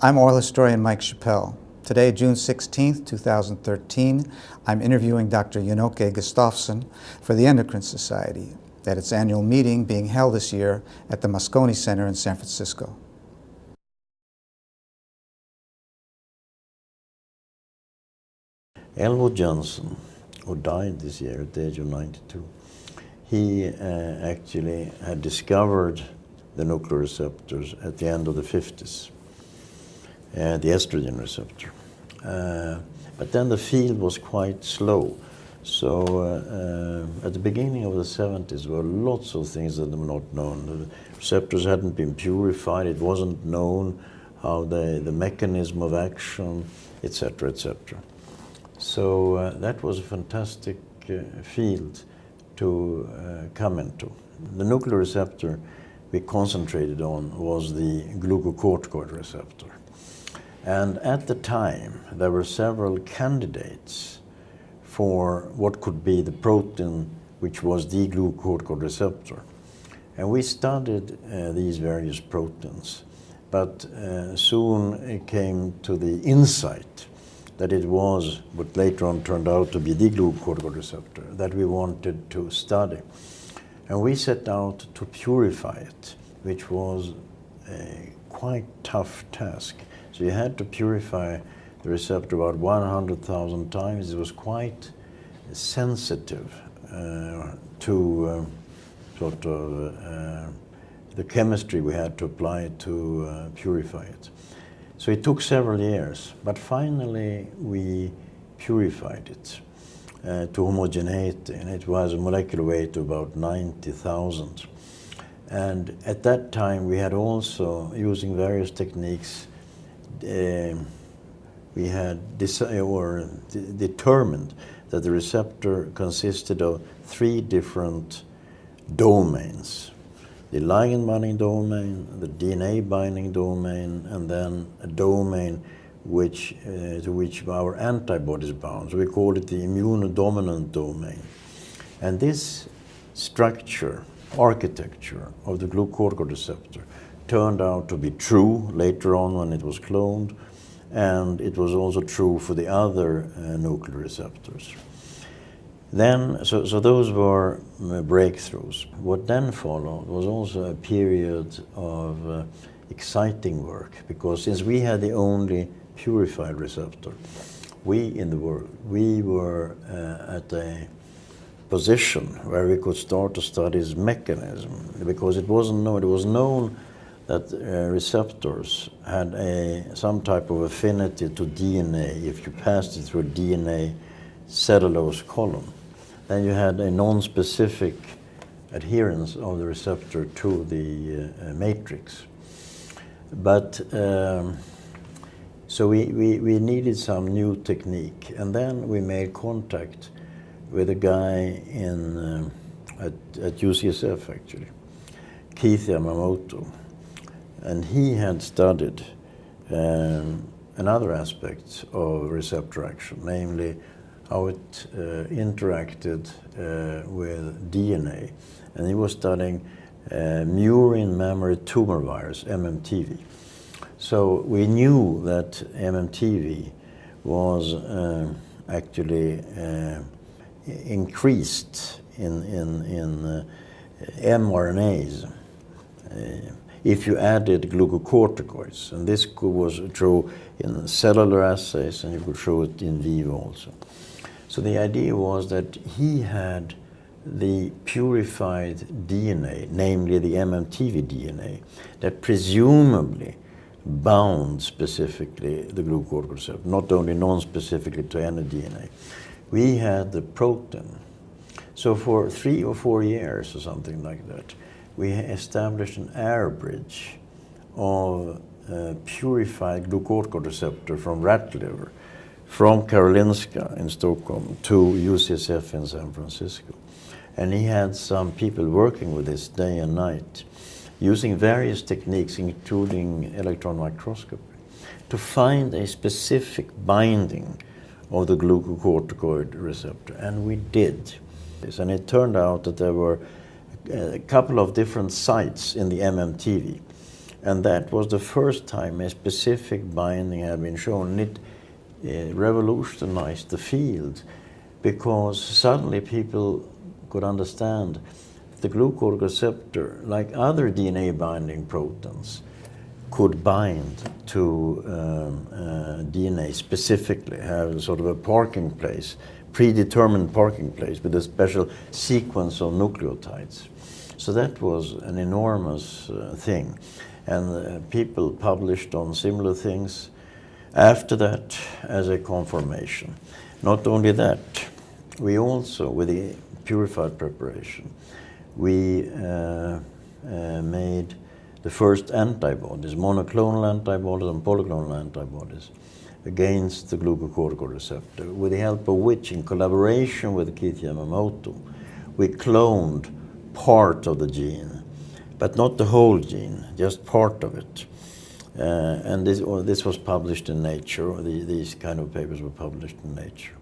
I'm oral historian Mike Chappell. Today, June 16th, 2013, I'm interviewing Dr. Jan-Ake Gustafsson for the Endocrine Society at its annual meeting being held this year at the Moscone Center in San Francisco. Elwood Johnson, who died this year at the age of 92, he actually had discovered the nuclear receptors at the end of the 50s, the estrogen receptor. But then the field was quite slow. So at the beginning of the 70s, there were lots of things that were not known. The receptors hadn't been purified. It wasn't known how the mechanism of action, etc., etc. So that was a fantastic field to come into. The nuclear receptor we concentrated on was the glucocorticoid receptor. And at the time, there were several candidates for what could be the protein which was the glucocorticoid receptor. And we studied these various proteins, but soon it came to the insight that it was what later on turned out to be the glucocorticoid receptor that we wanted to study. And we set out to purify it, which was a quite tough task. So you had to purify the receptor about 100,000 times. It was quite sensitive to the chemistry we had to apply to purify it. So it took several years, but finally we purified it to homogeneity, and it was a molecular weight of about 90,000. And at that time we had also, using various techniques, we had determined that the receptor consisted of 3 different domains: the ligand binding domain, the DNA binding domain, and then a domain to which our antibodies bound. So we call it the immunodominant domain. And this structure, architecture of the glucocorticoid receptor turned out to be true later on when it was cloned, and it was also true for the other nuclear receptors. Then, so those were breakthroughs. What then followed was also a period of exciting work, because since we had the only purified receptor, we in the world, we were at a position where we could start to study its mechanism, because it was known that receptors had some type of affinity to DNA. If you passed it through a DNA cellulose column, then you had a non-specific adherence of the receptor to the matrix. But so we needed some new technique, and then we made contact with a guy at UCSF actually, Keith Yamamoto, and he had studied another aspect of receptor action, namely how it interacted with DNA. And he was studying murine mammary tumor virus, MMTV. So we knew that MMTV was actually increased in mRNAs if you added glucocorticoids. And this was true in cellular assays, and you could show it in vivo also. So the idea was that he had the purified DNA, namely the MMTV DNA, that presumably bound specifically the glucocorticoid receptor, not only non-specifically to any DNA. We had the protein. So for 3 or 4 years or something like that, we established an air bridge of purified glucocorticoid receptor from rat liver, from Karolinska in Stockholm to UCSF in San Francisco. And he had some people working with this day and night, using various techniques, including electron microscopy, to find a specific binding of the glucocorticoid receptor. And we did. And it turned out that there were a couple of different sites in the MMTV And that was the first time a specific binding had been shown. It revolutionized the field, because suddenly people could understand the glucose receptor, like other DNA binding proteins, could bind to DNA specifically, have sort of a parking place, predetermined parking place with a special sequence of nucleotides. So that was an enormous thing. And people published on similar things after that as a confirmation. Not only that, we also, with the purified preparation, we made the first antibodies, monoclonal antibodies and polyclonal antibodies, against the glucocorticoid receptor, with the help of which, in collaboration with Keith Yamamoto, we cloned part of the gene, but not the whole gene, just part of it. And this was published in Nature, or these kind of papers were published in Nature.